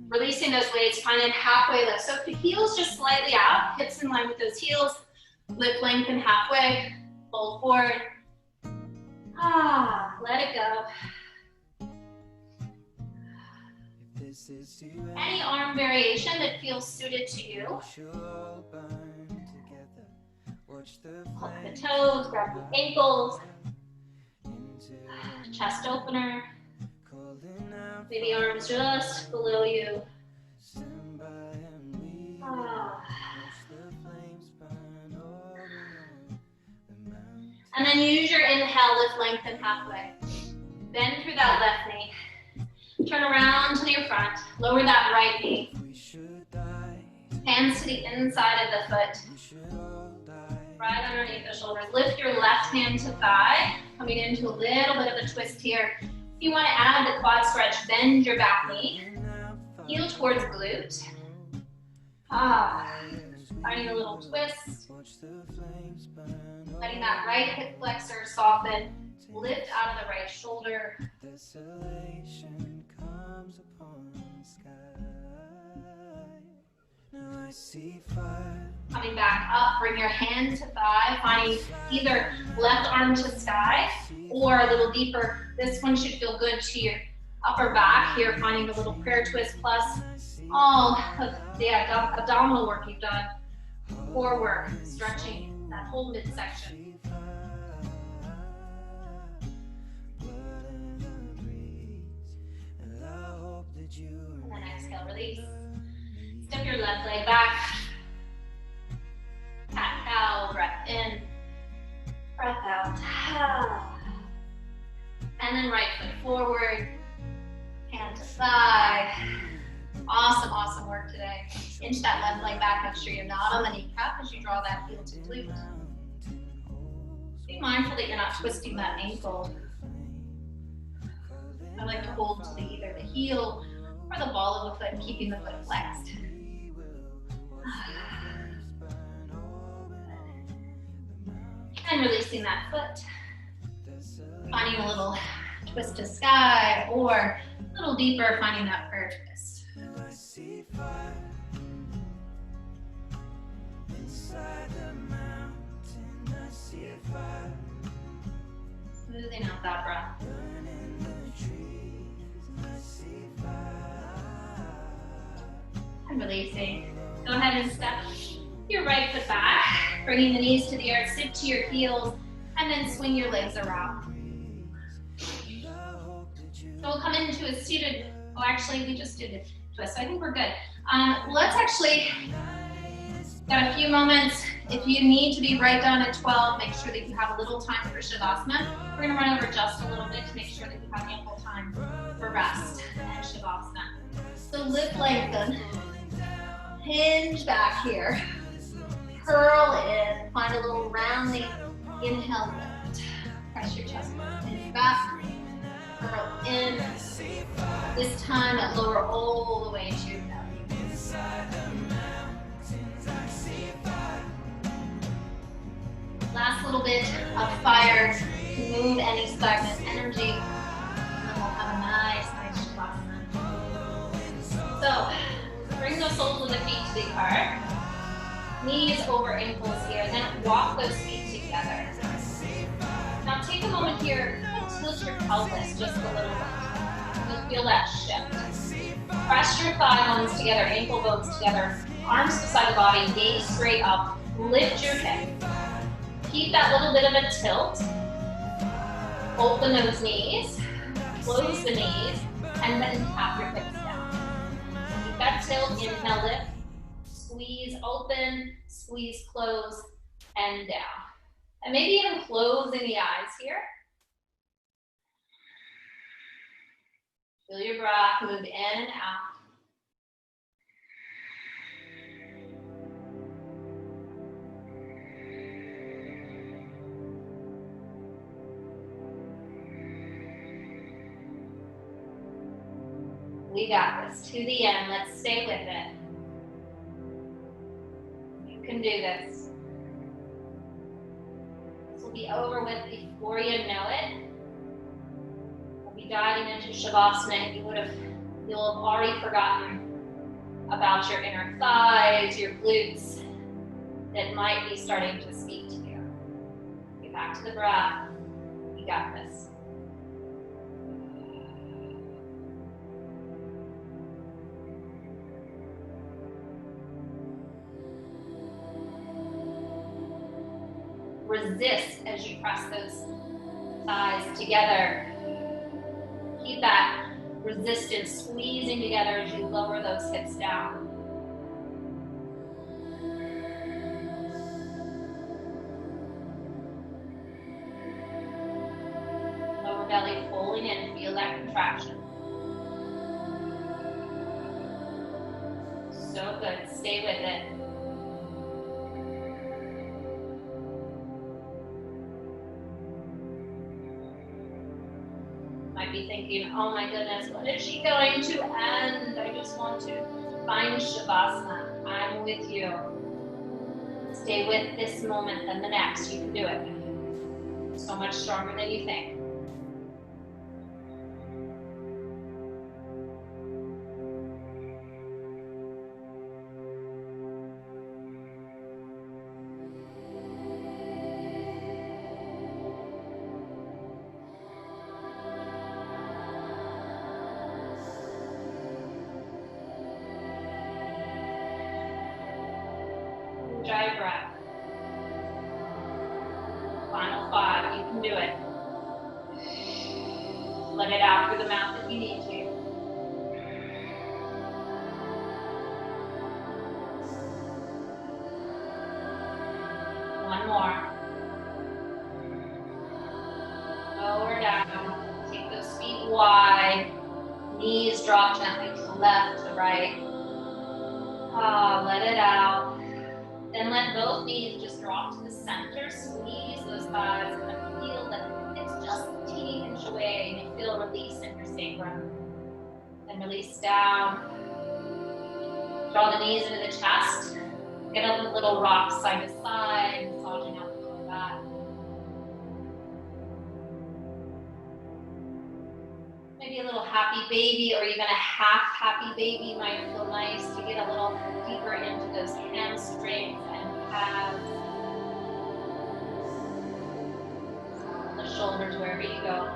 Releasing those weights, finding halfway lift. So if the heel's just slightly out, hips in line with those heels, lift, lengthen halfway, fold forward. Let it go. Any arm variation that feels suited to you. Hook the toes, grab the ankles, chest opener, maybe arms just below you. And then use your inhale, lift, lengthen halfway. Bend through that left knee. Turn around to your front, lower that right knee. Hands to the inside of the foot. Right underneath the shoulders. Lift your left hand to thigh, coming into a little bit of a twist here. If you want to add the quad stretch, bend your back knee. Heel towards glute. Finding a little twist. Letting that right hip flexor soften. Lift out of the right shoulder. Coming back up, bring your hand to thigh, finding either left arm to sky or a little deeper. This one should feel good to your upper back here, finding a little prayer twist plus all of the abdominal work you've done. Core work, stretching that whole midsection. And then exhale, release. Step your left leg back. Cat cow, breath in, breath out. And then right foot forward, hand to thigh. Awesome, awesome work today. Inch that left leg back, make sure you're not on the kneecap as you draw that heel to glute. Be mindful that you're not twisting that ankle. I like to hold to either the heel or the ball of the foot, keeping the foot flexed. And releasing that foot. Finding a little twist to sky, or a little deeper, finding that prayer twist. Smoothing out that breath. And releasing. Go ahead and step your right foot back, bringing the knees to the earth, sit to your heels, and then swing your legs around. So we'll come into a seated, oh actually we just did a twist, so I think we're good. Let's actually, got a few moments. If you need to be right down at 12, make sure that you have a little time for Shavasana. We're gonna run over just a little bit to make sure that you have ample time for rest and Shavasana. So lift, lengthen, hinge back here, curl in, find a little rounding inhale lift. Press your chest, hinge back, curl in. This time at lower all the way to your belly. Last little bit of fire to move any stagnant energy, and then we'll have a nice Shavasana. So, bring those soles of the feet to be apart. Knees over ankles here, then walk those feet together. Now take a moment here and tilt your pelvis just a little bit. You'll feel that shift. Press your thigh bones together, ankle bones together, arms beside the body, gaze straight up, lift your hip. Keep that little bit of a tilt. Open those knees, close the knees, and then tap your hips down. Keep that tilt, inhale, lift, squeeze open, squeeze close, and down. And maybe even closing the eyes here. Feel your breath move in and out. We got this. To the end. Let's stay with it. You can do this. This will be over with before you know it. We'll be diving into Shavasana. You'll have already forgotten about your inner thighs, your glutes that might be starting to speak to you. Get back to the breath. You got this. Resist as you press those thighs together. Keep that resistance squeezing together as you lower those hips down. Lower belly pulling in, feel that contraction. So good, stay with it. Might be thinking, oh my goodness, when is she going to end? I just want to find Shavasana. I'm with you. Stay with this moment and the next. You can do it. So much stronger than you think. Dry breath. Final 5, you can do it. Let it out through the mouth if you need to. One more. Lower down. Take those feet wide. Knees drop gently to the left, to right. Let it out. Then let both knees just drop to the center. Squeeze those thighs and feel that it's just a gently hinge away and you feel release in your sacrum. Then release down. Draw the knees into the chest. Get a little rock side to side, massaging out the lower back. Maybe a little happy baby or even a half happy baby might feel nice to get a little deeper into those hamstrings and calves. The shoulders wherever you go.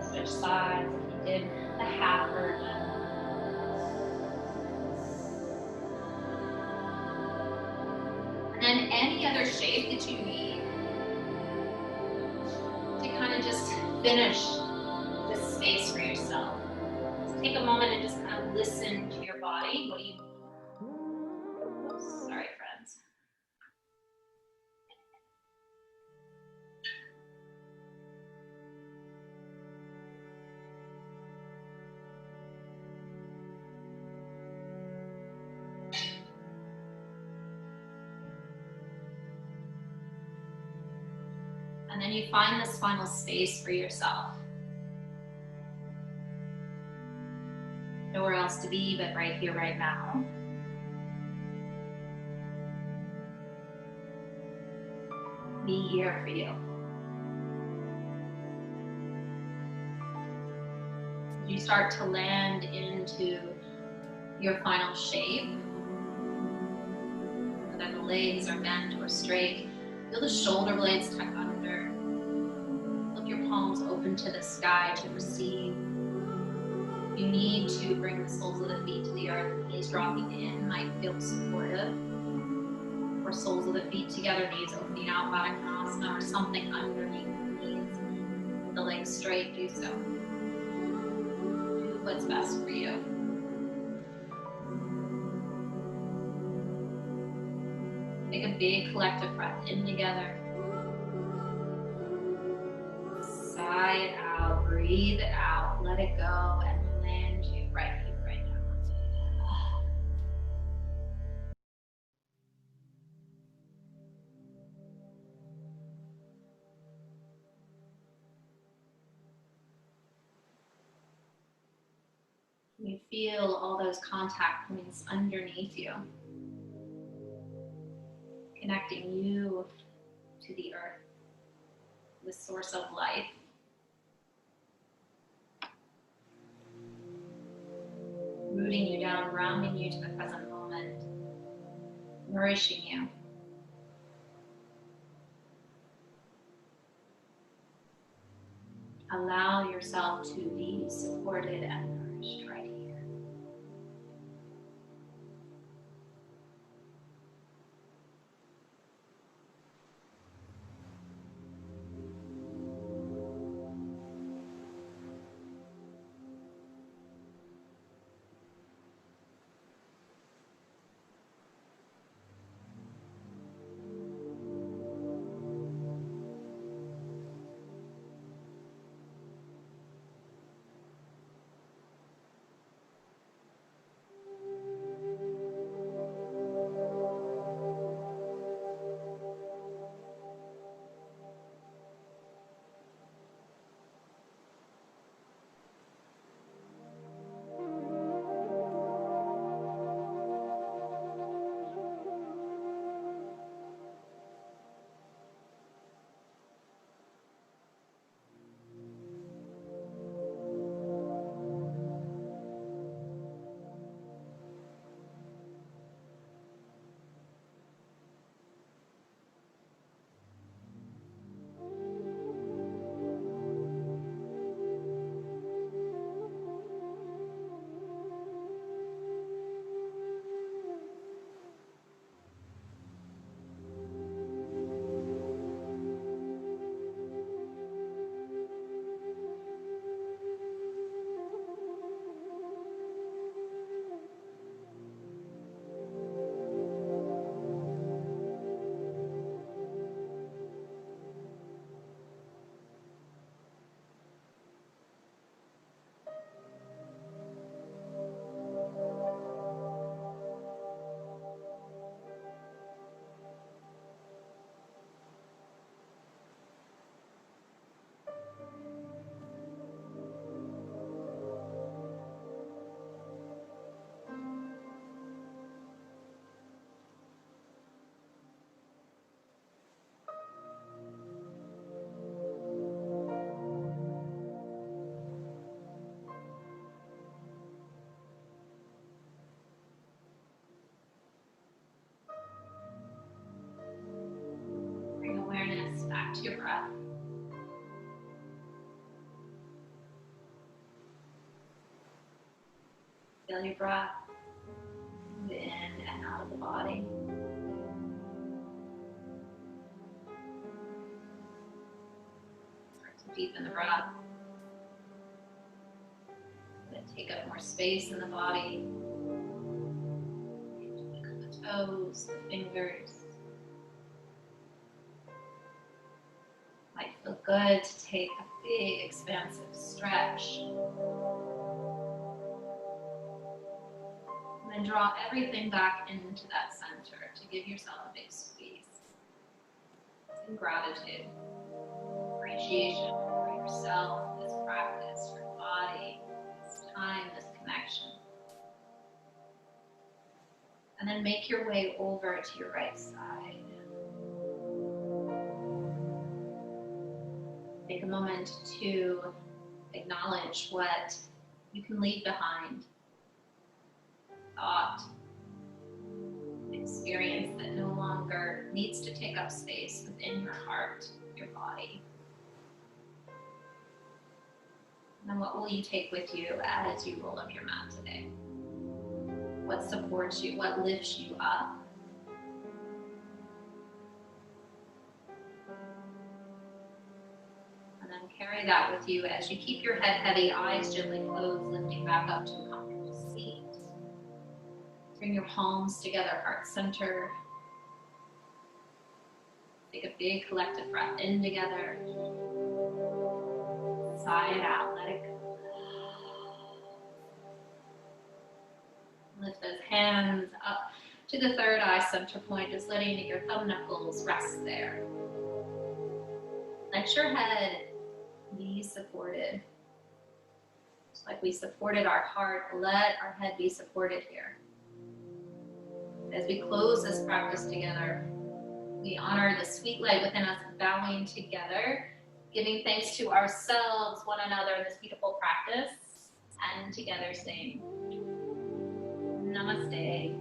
Switch sides if you did the half version. And then any other shape that you need to kind of just finish this space for yourself. So take a moment and just kind of listen to your body. What do you, oops, sorry friends. And then you find this final space for yourself. Nowhere else to be but right here, right now. Be here for you. You start to land into your final shape. Whether the legs are bent or straight. Feel the shoulder blades tuck under. Look your palms open to the sky to receive. You need to bring the soles of the feet to the earth. Knees dropping in might feel supportive. Or soles of the feet together, knees opening out, Baddha Konasana, or something underneath the knees. With the legs straight, do so. Do what's best for you. Take a big collective breath in together. Sigh it out, breathe it out, let it go, and land you right here, right now. You feel all those contact points underneath you, connecting you to the earth, the source of life. Rooting you down, grounding you to the present moment, nourishing you. Allow yourself to be supported and nourished right here. back to your breath. Feel your breath move in and out of the body. Start to deepen the breath. Let it take up more space in the body. The toes, the fingers. Might feel good to take a big expansive stretch. And then draw everything back into that center to give yourself a big squeeze. And gratitude, appreciation for yourself, this practice, your body, this time, this connection. And then make your way over to your right side. Take a moment to acknowledge what you can leave behind. Thought, experience that no longer needs to take up space within your heart, your body. And then what will you take with you as you roll up your mat today? What supports you? What lifts you up? And then carry that with you as you keep your head heavy, eyes gently closed, lifting back up to a comfortable seat. Bring your palms together, heart center. Take a big collective breath in together. Sigh it out, let it go. Lift those hands up to the third eye center point, just letting your thumb knuckles rest there. Let your head be supported. Just like we supported our heart, let our head be supported here. As we close this practice together, we honor the sweet light within us, bowing together, giving thanks to ourselves, one another in this beautiful practice, and together saying, Namaste.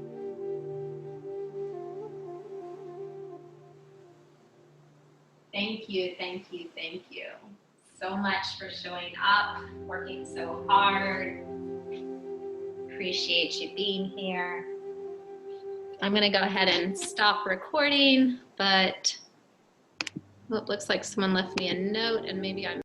Thank you, thank you, thank you so much for showing up, working so hard. Appreciate you being here. I'm going to go ahead and stop recording, but it looks like someone left me a note and maybe I'm